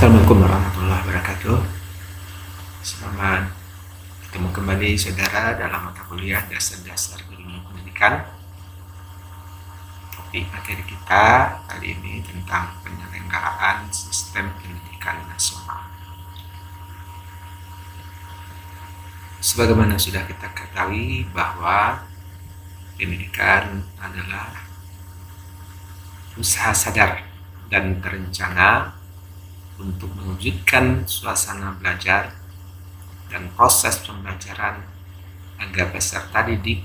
Assalamualaikum warahmatullahi wabarakatuh. Selamat bertemu kembali saudara dalam mata kuliah dasar-dasar ilmu pendidikan. Topik materi kita kali ini tentang penyelenggaraan sistem pendidikan nasional. Sebagaimana sudah kita ketahui bahwa pendidikan adalah usaha sadar dan terencana untuk mewujudkan suasana belajar dan proses pembelajaran agar peserta didik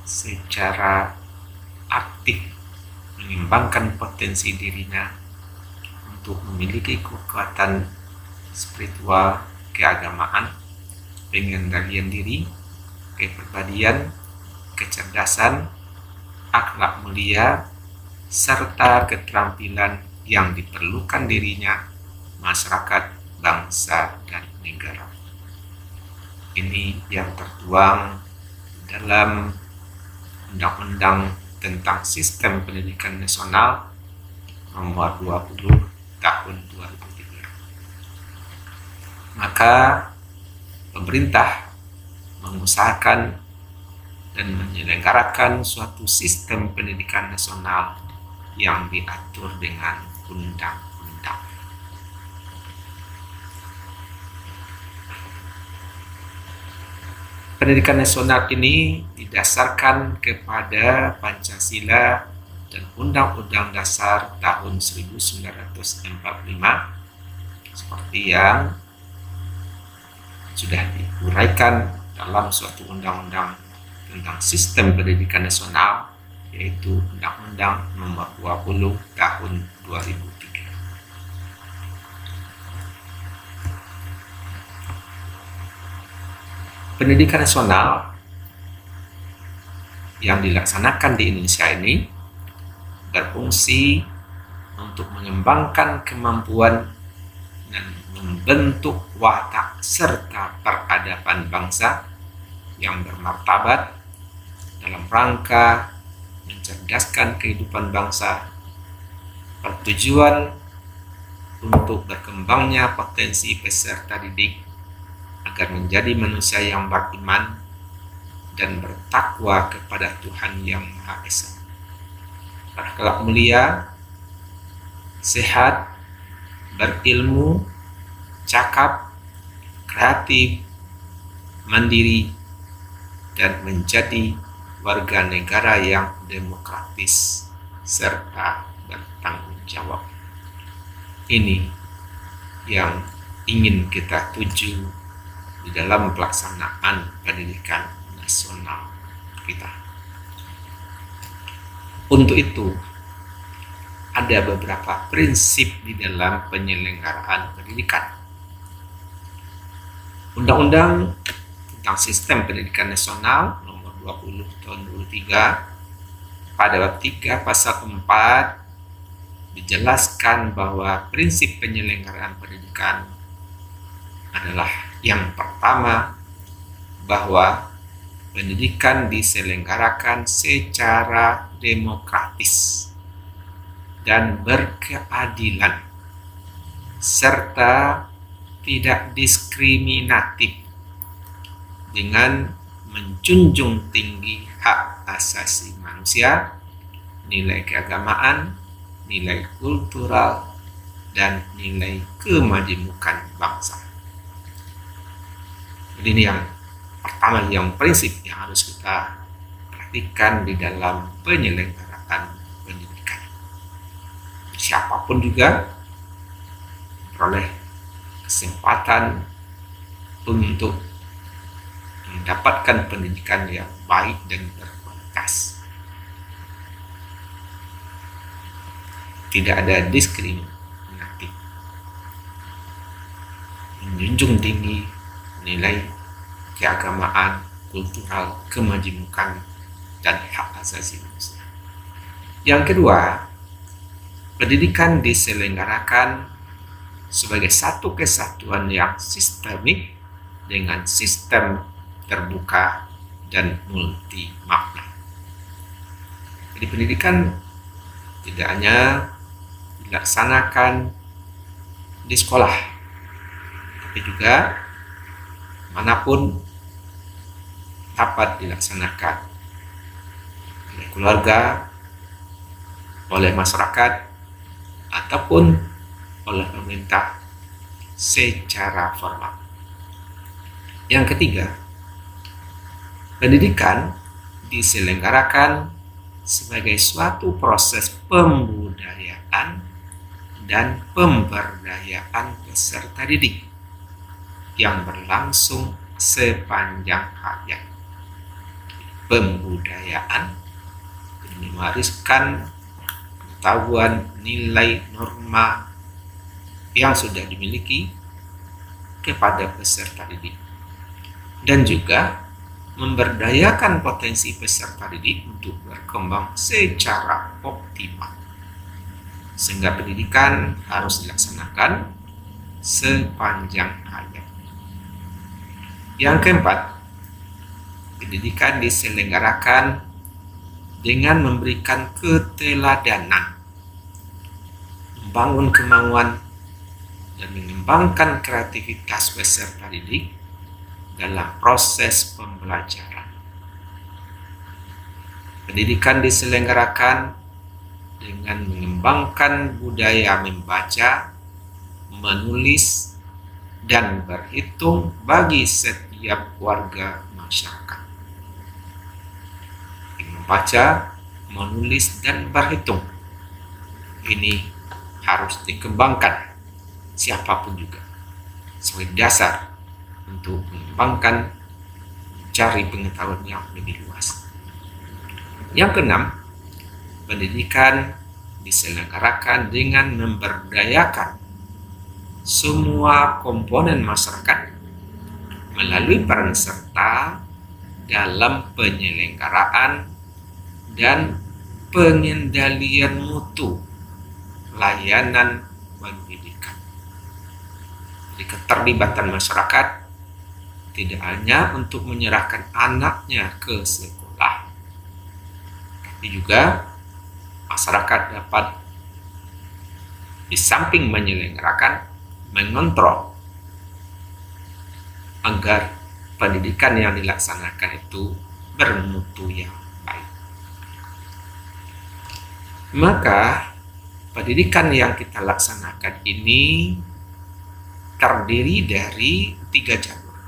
secara aktif mengembangkan potensi dirinya untuk memiliki kekuatan spiritual, keagamaan, pengendalian diri, kepribadian, kecerdasan, akhlak mulia, serta keterampilan yang diperlukan dirinya, masyarakat, bangsa, dan negara. Ini yang tertuang dalam Undang-Undang tentang Sistem Pendidikan Nasional Nomor 20 Tahun 2003. Maka pemerintah mengusahakan dan menyelenggarakan suatu sistem pendidikan nasional yang diatur dengan undang-undang. Pendidikan nasional ini didasarkan kepada Pancasila dan Undang-Undang Dasar tahun 1945 seperti yang sudah diuraikan dalam suatu undang-undang tentang sistem pendidikan nasional, yaitu Undang-Undang Nomor 20 Tahun 2003. Pendidikan nasional yang dilaksanakan di Indonesia ini berfungsi untuk mengembangkan kemampuan dan membentuk watak serta peradaban bangsa yang bermartabat dalam rangka mencerdaskan kehidupan bangsa, bertujuan untuk berkembangnya potensi peserta didik agar menjadi manusia yang beriman dan bertakwa kepada Tuhan Yang Maha Esa, berakhlak mulia, sehat, berilmu, cakap, kreatif, mandiri, dan menjadi warga negara yang demokratis serta bertanggung jawab. Ini yang ingin kita tuju di dalam pelaksanaan pendidikan nasional kita. Untuk itu, ada beberapa prinsip di dalam penyelenggaraan pendidikan. Undang-Undang tentang Sistem Pendidikan Nasional Nomor 20 Tahun 2003 pada bab 3 pasal 4 dijelaskan bahwa prinsip penyelenggaraan pendidikan adalah yang pertama, bahwa pendidikan diselenggarakan secara demokratis dan berkeadilan serta tidak diskriminatif dengan menjunjung tinggi hak asasi manusia, nilai keagamaan, nilai kultural, dan nilai kemajemukan bangsa. Jadi ini yang pertama, yang prinsip yang harus kita perhatikan di dalam penyelenggaraan pendidikan. Siapapun juga memperoleh kesempatan untuk mendapatkan pendidikan yang baik dan berkualitas. Tidak ada diskriminatif, menjunjung tinggi nilai keagamaan, kultural, kemajemukan, dan hak asasi manusia. Yang kedua, pendidikan diselenggarakan sebagai satu kesatuan yang sistemik dengan sistem terbuka dan multi makna. Jadi pendidikan tidak hanya dilaksanakan di sekolah, tapi juga manapun dapat dilaksanakan oleh keluarga, oleh masyarakat, ataupun oleh pemerintah secara formal. Yang ketiga, pendidikan diselenggarakan sebagai suatu proses pembudayaan dan pemberdayaan peserta didik yang berlangsung sepanjang hayat. Pembudayaan mewariskan pengetahuan, nilai, norma yang sudah dimiliki kepada peserta didik, dan juga memberdayakan potensi peserta didik untuk berkembang secara optimal, sehingga pendidikan harus dilaksanakan sepanjang hayat. Yang keempat, pendidikan diselenggarakan dengan memberikan keteladanan, membangun kemauan, dan mengembangkan kreativitas peserta didik dalam proses pembelajaran. Pendidikan diselenggarakan dengan mengembangkan budaya membaca, menulis, dan berhitung bagi setiap warga masyarakat. Membaca, menulis, dan berhitung ini harus dikembangkan siapapun juga sebagai dasar untuk mengembangkan, mencari pengetahuan yang lebih luas. Yang keenam, pendidikan diselenggarakan dengan memberdayakan semua komponen masyarakat melalui peran serta dalam penyelenggaraan dan pengendalian mutu layanan pendidikan. Jadi keterlibatan masyarakat tidak hanya untuk menyerahkan anaknya ke sekolah, tapi juga masyarakat dapat di samping menyelenggarakan, mengontrol agar pendidikan yang dilaksanakan itu bermutu yang baik. Maka pendidikan yang kita laksanakan ini terdiri dari 3 jalur.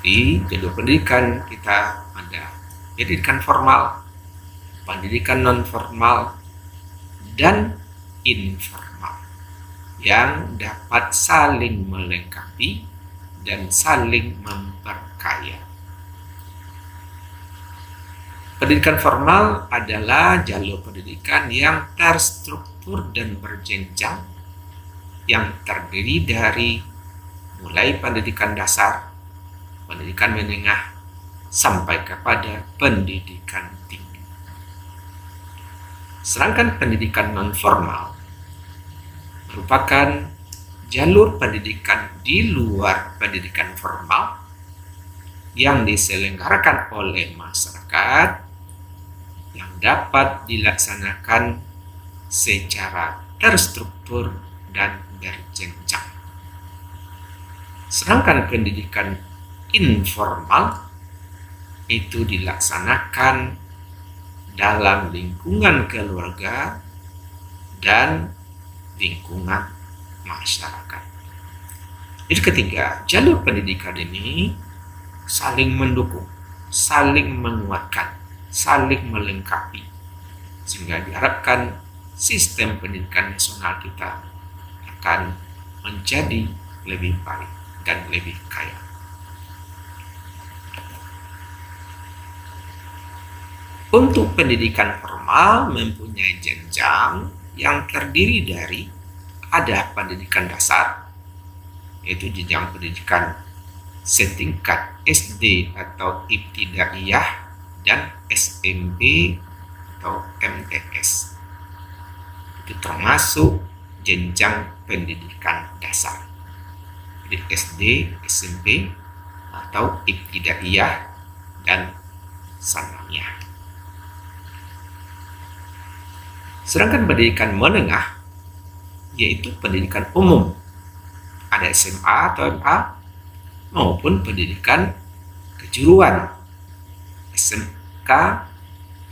Di jalur pendidikan kita ada pendidikan formal, pendidikan non formal, dan informal yang dapat saling melengkapi dan saling memperkaya. Pendidikan formal adalah jalur pendidikan yang terstruktur dan berjenjang, yang terdiri dari mulai pendidikan dasar, pendidikan menengah, sampai kepada pendidikan tinggi. Sedangkan pendidikan non-formal merupakan jalur pendidikan di luar pendidikan formal yang diselenggarakan oleh masyarakat, yang dapat dilaksanakan secara terstruktur dan berjenjang. Sedangkan pendidikan informal itu dilaksanakan dalam lingkungan keluarga dan lingkungan masyarakat. Jadi ketiga, jalur pendidikan ini saling mendukung, saling menguatkan, saling melengkapi, sehingga diharapkan sistem pendidikan nasional kita akan menjadi lebih baik dan lebih kaya. Untuk pendidikan formal mempunyai jenjang yang terdiri dari ada pendidikan dasar, yaitu jenjang pendidikan setingkat SD atau ibtidaiyah dan SMP atau MTS. Itu termasuk jenjang pendidikan dasar. Jadi SD, SMP atau ibtidaiyah dan sanawiyah. Sedangkan pendidikan menengah yaitu pendidikan umum, ada SMA atau MA maupun pendidikan kejuruan, SMK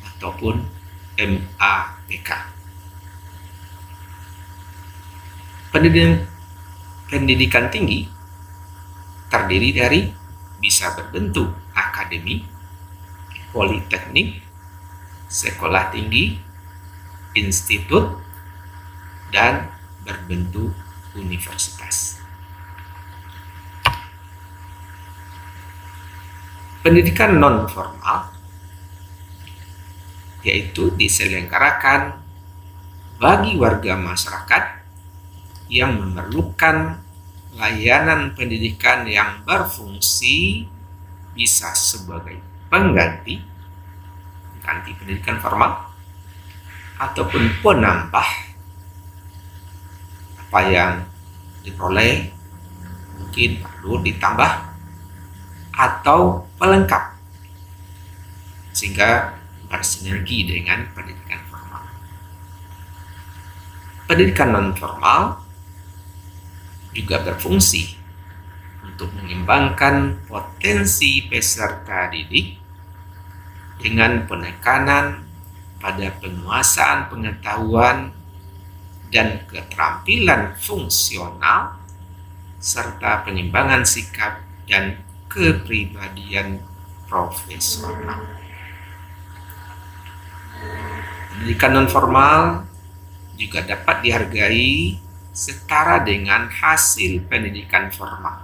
ataupun MAPK. Pendidikan tinggi terdiri dari bisa berbentuk akademi, politeknik, sekolah tinggi, institut, dan berbentuk universitas. Pendidikan non-formal yaitu diselenggarakan bagi warga masyarakat yang memerlukan layanan pendidikan yang berfungsi, bisa sebagai pengganti pendidikan formal ataupun penambah apa yang diperoleh, mungkin perlu ditambah atau pelengkap sehingga bersinergi dengan pendidikan formal. Pendidikan non formal juga berfungsi untuk mengembangkan potensi peserta didik dengan penekanan pada penguasaan pengetahuan dan keterampilan fungsional serta pengembangan sikap dan kepribadian profesional. Pendidikan non formal juga dapat dihargai setara dengan hasil pendidikan formal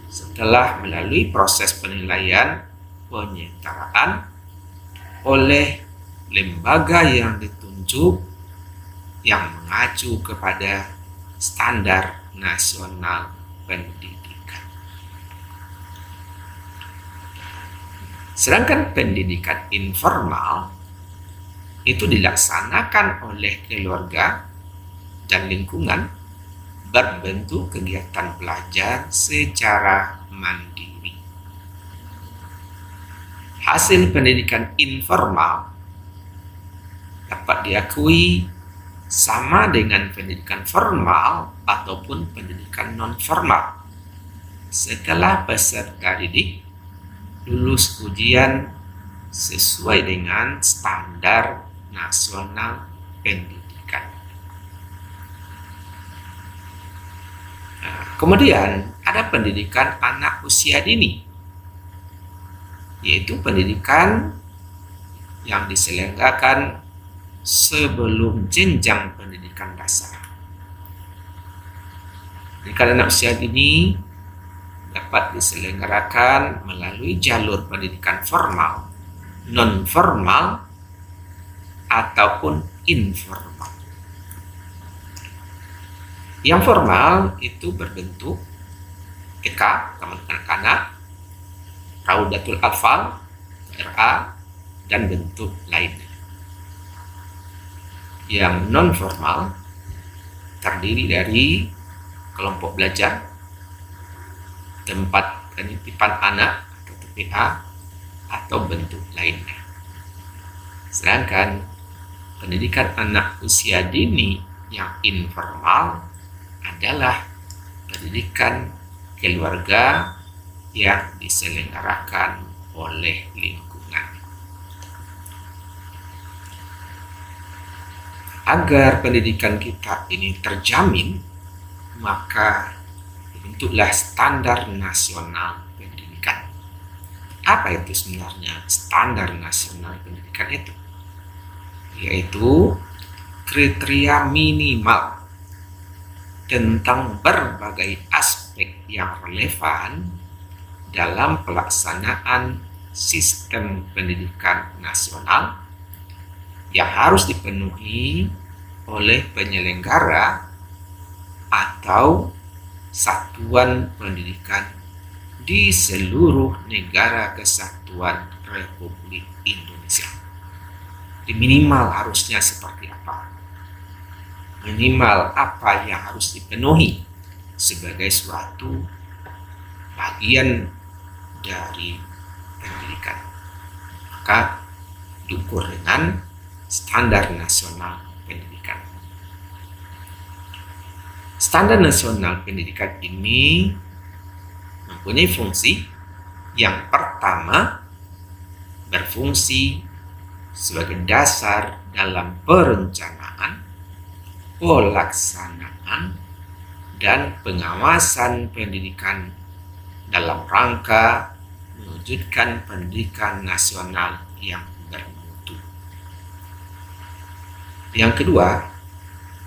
setelah melalui proses penilaian penyetaraan oleh lembaga yang ditunjuk yang mengacu kepada standar nasional pendidikan. Sedangkan pendidikan informal itu dilaksanakan oleh keluarga dan lingkungan berbentuk kegiatan belajar secara mandiri. Hasil pendidikan informal dapat diakui sama dengan pendidikan formal ataupun pendidikan non-formal setelah peserta didik lulus ujian sesuai dengan standar nasional pendidikan. Kemudian ada pendidikan anak usia dini, yaitu pendidikan yang diselenggarakan sebelum jenjang pendidikan dasar. Pendidikan anak usia dini dapat diselenggarakan melalui jalur pendidikan formal, non-formal, ataupun informal. Yang formal itu berbentuk TK, Taman Kanak-kanak, Raudatul Atfal, RA, dan bentuk lainnya. Yang non-formal terdiri dari kelompok belajar, tempat penitipan anak atau TPA, atau bentuk lainnya. Sedangkan pendidikan anak usia dini yang informal adalah pendidikan keluarga yang diselenggarakan oleh lingkungan. Agar pendidikan kita ini terjamin, maka dibentuklah standar nasional pendidikan. Apa itu sebenarnya standar nasional pendidikan itu? Yaitu kriteria minimal tentang berbagai aspek yang relevan dalam pelaksanaan sistem pendidikan nasional yang harus dipenuhi oleh penyelenggara atau satuan pendidikan di seluruh negara kesatuan Republik Indonesia. Minimal harusnya seperti apa? Minimal apa yang harus dipenuhi sebagai suatu bagian dari pendidikan. Maka diukur dengan standar nasional pendidikan. Standar nasional pendidikan ini mempunyai fungsi. Yang pertama, berfungsi sebagai dasar dalam perencanaan, pelaksanaan, dan pengawasan pendidikan dalam rangka mewujudkan pendidikan nasional yang bermutu. Yang kedua,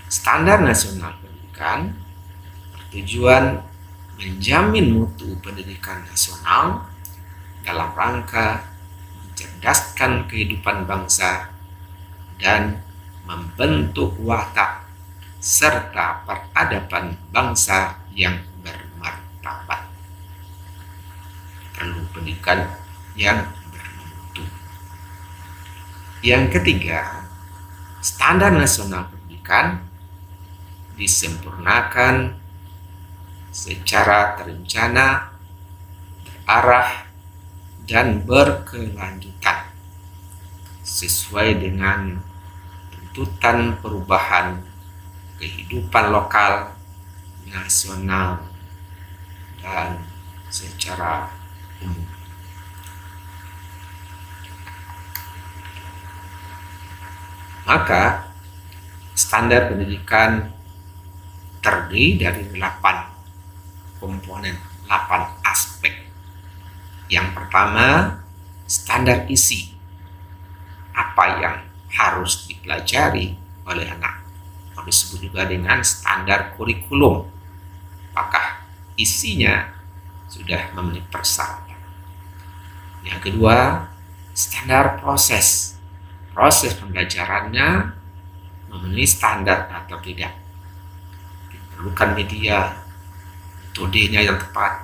standar nasional pendidikan bertujuan menjamin mutu pendidikan nasional dalam rangka mencerdaskan kehidupan bangsa dan membentuk watak serta peradaban bangsa yang bermartabat. Perlu pendidikan yang bermutu. Yang ketiga, standar nasional pendidikan disempurnakan secara terencana, terarah, dan berkelanjutan sesuai dengan tuntutan perubahan kehidupan lokal, nasional, dan secara umum. Maka standar pendidikan terdiri dari 8 komponen, 8 aspek. Yang pertama, standar isi. Apa yang harus dipelajari oleh anak. Disebut juga dengan standar kurikulum. Apakah isinya sudah memenuhi persyaratan. Yang kedua, standar proses. Proses pembelajarannya memenuhi standar atau tidak. Diperlukan media, metodenya yang tepat,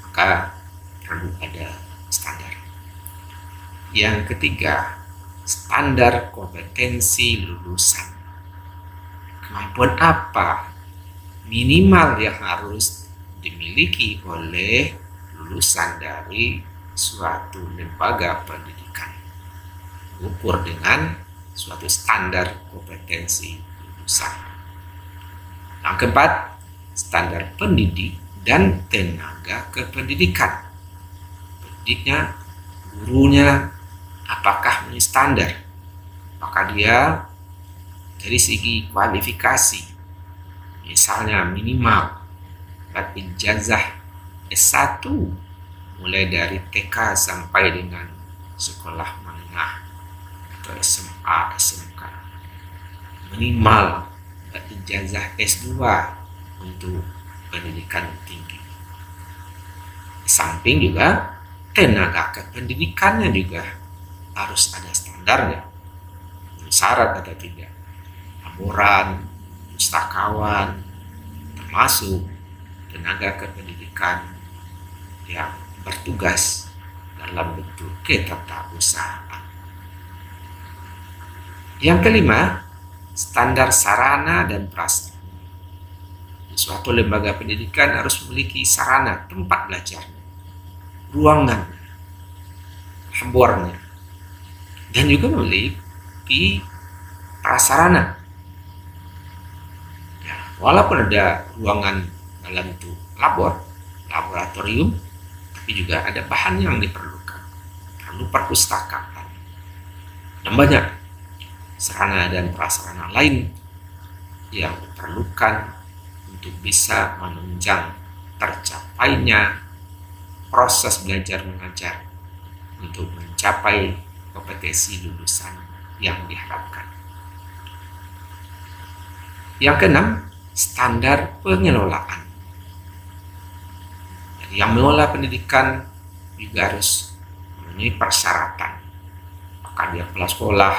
maka perlu ada standar. Yang ketiga, standar kompetensi lulusan. Kemampuan apa minimal yang harus dimiliki oleh lulusan dari suatu lembaga pendidikan. Ukur dengan suatu standar kompetensi lulusan. Yang keempat, standar pendidik dan tenaga kependidikan. Pendidiknya, gurunya, apakah ini standar? Apakah dia dari segi kualifikasi, misalnya minimal dapat ijazah S1 mulai dari TK sampai dengan sekolah menengah atau SMA, SMK, minimal dapat ijazah S2 untuk pendidikan tinggi. Di samping juga tenaga kependidikannya juga harus ada standarnya, syarat atau tidak. Laboran, pustakawan, termasuk tenaga kependidikan yang bertugas dalam bentuk ketetapusahaan. Yang kelima, standar sarana dan prasarana. Suatu lembaga pendidikan harus memiliki sarana tempat belajar, ruangan, labornya, dan juga memiliki prasarana. Walaupun ada ruangan dalam itu laboratorium, tapi juga ada bahan yang diperlukan. Perlu perpustakaan. Dan banyak sarana dan prasarana lain yang diperlukan untuk bisa menunjang tercapainya proses belajar mengajar untuk mencapai kompetensi lulusan yang diharapkan. Yang keenam, standar pengelolaan. Jadi yang mengelola pendidikan juga harus memenuhi persyaratan. Apakah dia kepala sekolah,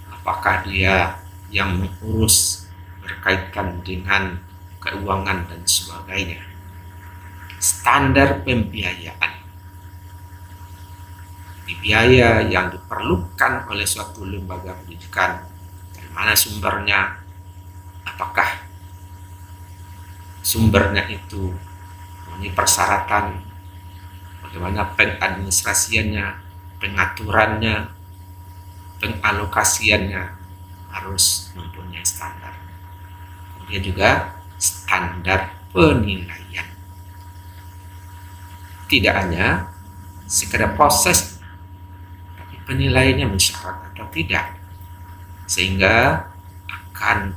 apakah dia yang mengurus berkaitan dengan keuangan dan sebagainya. Standar pembiayaan. Di biaya yang diperlukan oleh suatu lembaga pendidikan, dari mana sumbernya, apakah sumbernya itu memenuhi persyaratan, bagaimana pengadministrasiannya, pengaturannya, pengalokasiannya, harus mempunyai standar. Kemudian juga standar penilaian. Tidak hanya sekedar proses, tapi penilaiannya mensyarat atau tidak, sehingga akan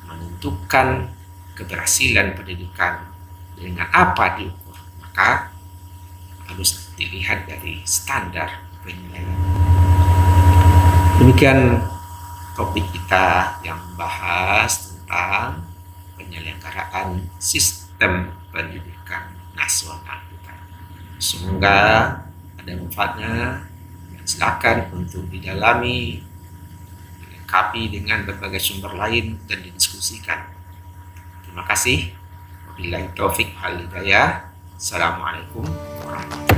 menentukan keberhasilan pendidikan dengan apa diukur. Maka harus dilihat dari standar penilaian. Demikian topik kita yang membahas tentang penyelenggaraan sistem pendidikan nasional kita. Semoga ada manfaatnya, dan silakan untuk didalami, dilengkapi dengan berbagai sumber lain dan didiskusikan. Terima kasih. Wabillahi taufik wal hidayah. Assalamualaikum warahmatullahi wabarakatuh.